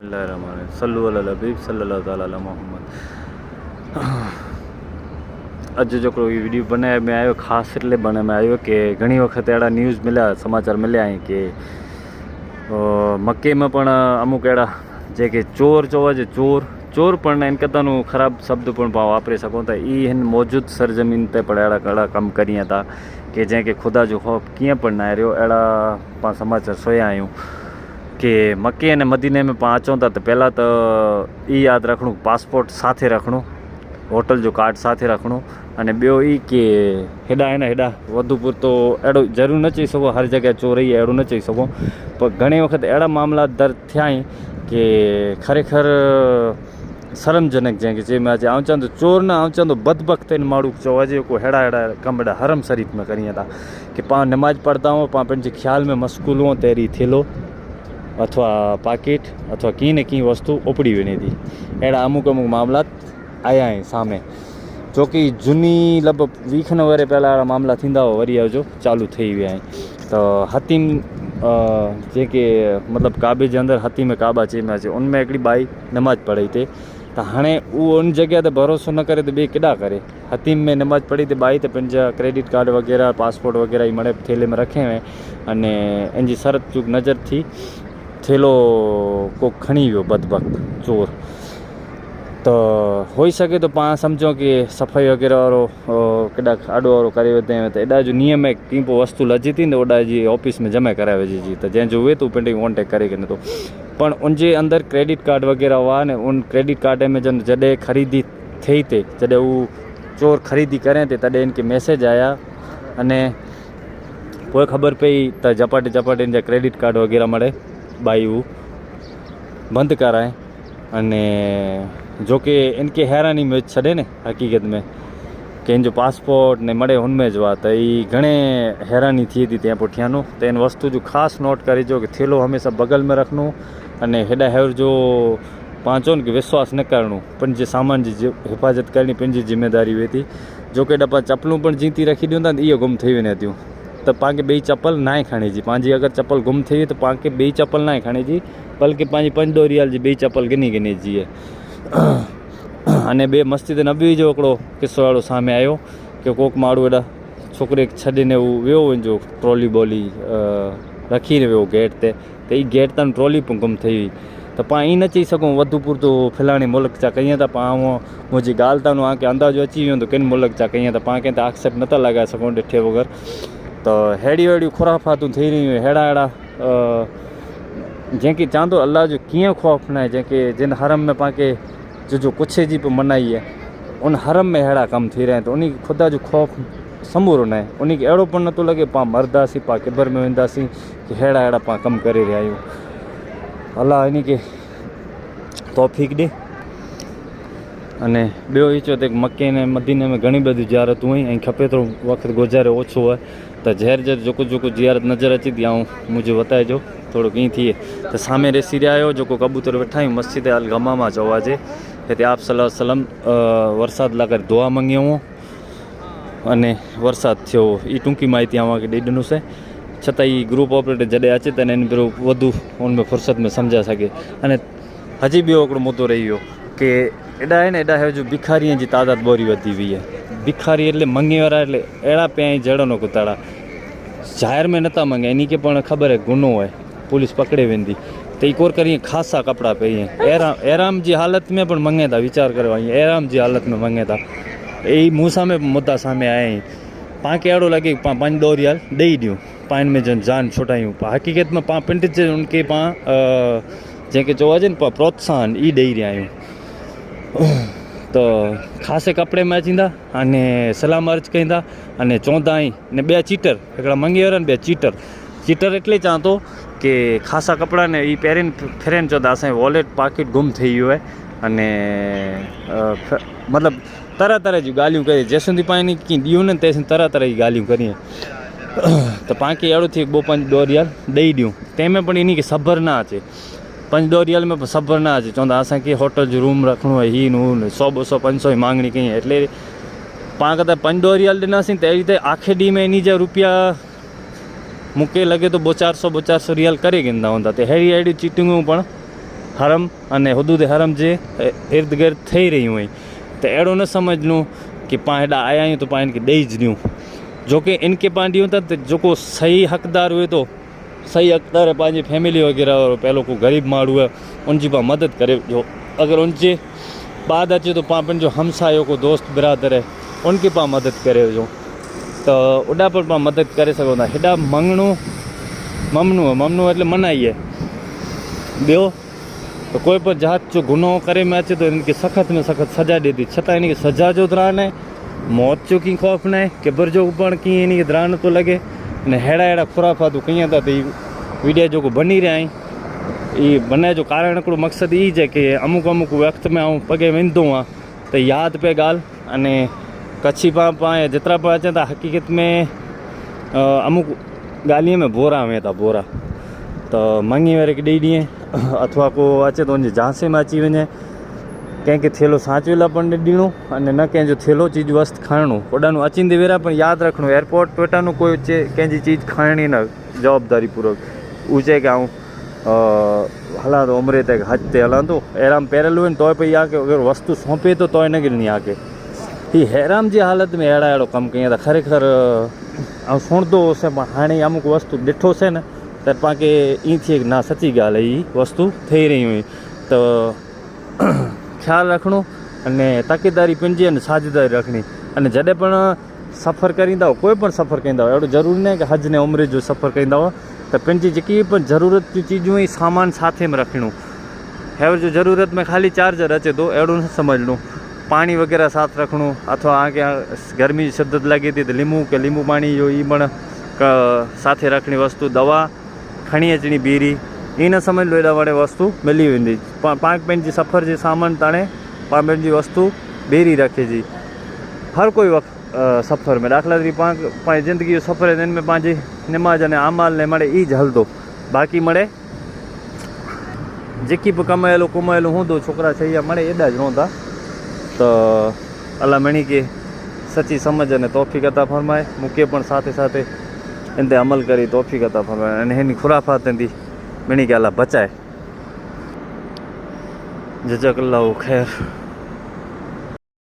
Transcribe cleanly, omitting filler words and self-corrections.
सल्लु अला हबीब सल्लल्लाहु ताला अला मोहम्मद। अज जो वीडियो बनाया में आयो खास एटले बने में आयो कि घणी वखत एड़ा न्यूज़ मिल्या समाचार मिल्या हैं कि मक्के में पण अमुक एड़ा जे के चोर जोवा जे चोर पण इन कतानु खराब शब्द पण वापरी सको तो ई हिन मौजूद सरजमीन ते पण एड़ा कड़ा कम करिया था कि जैके खुदा जो खौफ किए पण ना रहो एड़ा पा समाचार सोया आयूँ कि मक्के ने मदीने में अचूँ था तो पहला तो ई याद रखणु पासपोर्ट साथे रखणु, होटल जो कार्ड साथे रखणु अने बो ई कि हेडा है ना हेडा वधु पूरतो एड़ो जरूर न चई सको हर जगह चोरी एड़ो न चई सको पर घणी वखत एड़ा मामला दर्ज थिया कि खरेखर शर्मजनक जैसे जे मैं आऊँ तो चोर ना आऊँ तो बदबख्त इन माण्हू चो अजे को हेड़ा हेड़ा कम एड़ा हरम शरीफ में करिए था कि पा नमाज पढ़ता हूँ पा पंहिंजे ख्याल में मशगूल हुओ तेरी थेलो अथवा पाकिट अथवा की न की वस्तु उपड़ी वञे थी। अहिड़ा अमुक मामला आया आहिनि सामे जो कि जूनी लगभग वीखन वरे पहला अहिड़ा मामला थींदा हुआ वरी जो चालू थी विया आहिनि। तो हतीम जेके मतलब काबे जे अंदर हतीम काबा चईंदा अचे उनमें हिकिड़ी बाई नमाज़ पढ़ी थे तो हाँ वो उन जगह ते भरोसो न करे तो बे केॾा करे। हतीम में नमाज़ पढ़ी तो बाई तो पंहिंजा क्रेडिट कार्ड वग़ैरह पासपोर्ट वग़ैरह ही मड़े थेले में रखे हुए अने इन जी सरत चूक नज़र थी थेलो को खणी वियो बदबख्त चोर। तो हो सके तो पाण समझो कि सफ़ाई वग़ैरह वारो केॾा आॾो वारो करे वेंदे तो एॾा जो नियम है की पोइ वस्तु लजी थी तो ओॾा जी ऑफिस में जमा कराए विझी तो जंहिंजो उहे तो पंहिंजे कॉन्टेक्ट करे के नथो पण उनजे अंदर क्रेडिट कार्ड वग़ैरह हुआ ने उन क्रेडिट कार्ड में जन जॾहिं ख़रीदी थी थे जॾहिं वो चोर ख़रीदी करें थे तॾहिं इनके मैसेज आया अने पोइ ख़बर पई तो झपाटे इन क्रेडिट कार्ड वग़ैरह मड़े बाई वो बंद कराए अने जो कि इनके हैरानी में छे ने हकीकत में कि इन जो पासपोर्ट ने मड़े उनमें जो तो ये घणे हैरानी थी थी त्या पुठियानो तो इन वस्तु जो खास नोट करीजो कि थेलो हमेशा बगल में रखणो अने हेडा हेर जो पाँचों कि विश्वास न करणो पंहिंजे सामान की हिफ़ाज़त करनी पंहिंजी जिम्मेदारी हुई थी। जो कि डपा चप्पलूं पण जीती रखी ॾियूं था इहो गुम थी वञे थियूं तो पाण खे ॿी चप्पल ना खणी जी पंहिंजी अगर चप्पल गुम थी तो पाण खे ॿी चप्पल ना खणी जी बल्कि पंहिंजी 5 रियाल जी ॿी चप्पल गिनी जी अने ॿिए मस्जिद नबी जो हिकिड़ो किस्सो अहिड़ो साम्हूं आयो कि कोक माण्हू एॾा छोकिरे खे छॾे उहो वियो वञिजो ट्रॉली ॿोली रखी वियो गेट ते त ई गेट ताईं ट्रॉली गुम थी हुई तो पाण ईअं न चई सघूं वधू पूरतो फलाणे मुल्क चा कईं था पाण मुंहिंजी ॻाल्हि तां आके अंदाज़ो अची वियो त किन मुल्क चा कईं त पाण कंहिं ते एक्सेप्ट नथा लॻाए सघूं ॾिठे बग़ैर। तो अहिड़ियूं खुराफ़ातूं थी रहियूं अहिड़ा जंहिंखे चवंदो अल्लाह जो कीअं ख़ौफ़ न आहे जंहिंखे जिन हरम में पाण खे जो कुछ जी भी मनाई है उन हरम में अहिड़ा कम थी रहा है तो उन खुदा जो ख़ौफ़ समूरो न आहे उन अहिड़ो पण नथो लॻे पाण मरदासीं पाण क़िबर में वेंदासीं कि अहिड़ा पाण कम करे रहिया आहियूं। अल्लाह इन खे तौफ़ीक़ ॾे अने ॿियो ई चयो त मक्के ने मदीने में घणी बधी ज़ियारतूं आहिनि ऐं खपे थो वक़्तु गुज़ारे ओछो आहे तो ज़हर जेको ज़ियारत नज़र अची थी ऐं मुझे बताइजो थोड़ो कीअं थिए तो सामे ॾिसी रहिया आहियो जेको कबूतर वेठा आहियूं मस्जिद अल गमामा चवाजे हिते आप सल्लल्लाहु अलैहि वसल्लम वरसाद लाइ करे दुआ मंगी हुओ अने वरसाद थियो ई टूंकी माई थी तव्हांखे ॾेई ॾिनोसीं छताई ग्रुप ऑपरेटर जॾहिं अचे त इन भेरो वधू उनमें फुर्सत में सम्झा सके अने हजी ॿियो हिकिड़ो मुद्दो रही वियो कि एॾा आहिनि एॾा है जो भिखारीअ जी तादाद बोरी वधी हुई है भिखारी એટલે મંગી वारा એટલે अहिड़ा पिया आहिनि जहिड़ो न कुताड़ा ज़ाहिर में नथा मंगे इन के पण ख़बर है गुनो है पुलिस पकड़े वेंदी तो कोर करिए खासा कपड़ा पे एराम जी हालत में पण मंगे था विचार करो एराम जी हालत में मंगे था यही मूसा में मुद्दा सामने आए पाण खे अहिड़ो लॻे पाण 5 रियाल ॾेई ॾियूं पाण में जन जान छुटायूं हक़ीक़त में पाण पिंड जे उनखे पाण जंहिंखे चइजे न प्रोत्साहन ई ॾेई रहिया आहियूं। तो ख़ासे कपिड़े में अचींदा अने सलाम अर्ज़ कईंदा अने चवंदा आहिनि ने ॿिया चीटर हिकिड़ा मंगी वारा ॿिया चीटर एटले चवां थो कि ख़ासा कपिड़ा ने ई पहिरें फिरेन चवंदा असांजो वॉलेट पाकिट गुम थी वियो आहे अने मतिलबु तरह जी ॻाल्हियूं करे जेसिताईं पाण कीअं ॾियूं न तेसिताईं तरह जी ॻाल्हियूं करियूं तो पाण खे अहिड़ो थिए 2 रियाल ॾेई ॾियूं तंहिंमें पण इन खे सब्र न अचे 5 रियाल में सब्र न अचे चवंदा असांखे होटल जो रूम रखणो आहे ही नून 100 200 500 जी मांगणी कई एटले पाण कदा 5 रियाल ॾिनासीं त अहिड़ी त आख़िर ॾींहं में इन जा रुपया मूंखे लॻे थो 400 रियाल करे गिनदा हूंदा त अहिड़ी चीटिंगूं पण हरम अने हुदूद हरम जे इर्द गिर्द थी रही हुई तो अड़ो न समझूं कि पाण हेॾा आया आहियूं तो पाण इनके ॾेई ॾियूं जो कि इनके पाण ॾियूं था तो जो सही हक़दार हुए तो सही हक़दार पंहिंजी फैमिली वग़ैरह पहलो को गरीब माण्हू है उनकी पाण मदद करे जो अगर उनके बाद अचे तो पाण पंहिंजो हमसायो को दोस्त बिरादर है उनकी पाण मदद करे जो तो उॾा पर पाण मदद करे सघूं था। हेॾा ममनू एटले मनाई है ॿियो तो कोई पर जात जो गुनाह करे में अचे तो इनके सख़्त में सख़्त सजा ॾे थी छता इनके सजा जो ध्यान है मौत जो की खौफ न है किबर जो पण की इनके ध्यान तो लगे अने हेड़ा खुराफातूं कई था तो वीडियो जो बनी रहा आहिनि ये बनने जो कारण हिकिड़ो मक़सदु ई है कि अमुक वक्त में आऊं पगे वेंदो आं तो याद पे ॻाल्हि अने कच्छी पाण जेतिरा पाण अचनि था हक़ीक़त में अमुक ॻाल्हियुनि में बोरा में था बोरा तो मंगी वारे के ॾेई ॾींहं अथवा को अचे तो उनजे झांसे में अची वञे कंहिंखे थेलो साचवेला पण ॾियणो अने न कंहिंजो थेलो चीज वस्तु खणणो ओॾाનું अचींदे वेरा पण यादि रखणो एयरपोर्ट वेटाનું कोई कंहिंजी चीज खणणी न जवाबदारी पूर्वक उहो चए कि आऊं हलां तो उमिरि ते हज ते हलां तो एहराम पहिरियल हुए तो पई आहे कि अगरि वस्तु सौंपे तो न गिरणी आहे कि ही हैराम जी हालत में अहिड़ा कमु कई त खरेखर ऐं सुणंदो हुउसि पण हाणे अमुक वस्तु ॾिठोसीं न त पाणखे ईअं थिए कि ना सची ॻाल्हि आहे हीअ वस्तु थी रही हुई तो ख़्यालु रखणो अने ताक़ीदारी पंहिंजी अने साझेदारी रखणी अने जॾहिं पण सफ़र करींदा कोई पण सफ़र कंदा अहिड़ो ज़रूरी न आहे कि हज ने उमिरि जो सफ़र कंदा तो पंहिंजी जेकी पण ज़रूरत जूं चीजूं ई सामान साथे में रखणो हैवर जो ज़रूरत में खाली चार्जर अचे तो अहिड़ो न समझणो पानी वग़ैरह साथ रखणो अथवा आगे गर्मी जी शिद्दत लगे थी तो लींबू पानी जो ई पण साथे रखणी वस्तु दवा खणी अचणी बीरी ई न समझ लो एॾा वड़े वस्तु मिली वेंदी पाण पंहिंजी सफ़र जे सामान ताणे पाण पंहिंजी वस्तु बेरी रखे जी हर कोई वक़्तु सफ़र में दाख़िला तरीक़े पाण ज़िंदगी जो सफ़र है इनमें पंहिंजी निमाज़ अने आमाल ने मड़े ई हलंदो बाक़ी मड़े जेकी बि कमायलु हूंदो छोकिरा छा मड़े एॾा ज रहंदा तो अल्लाह मणी के सची समझ अने तौफ़ीक़ अता फरमाए मूंखे पण साथे साथे इन ते अमल करी तौफ़ीक़ अता फरमाए अने हिन खुराफात दी मणी के अल्लाह बचाए जज़ाकल्लाहु खैर।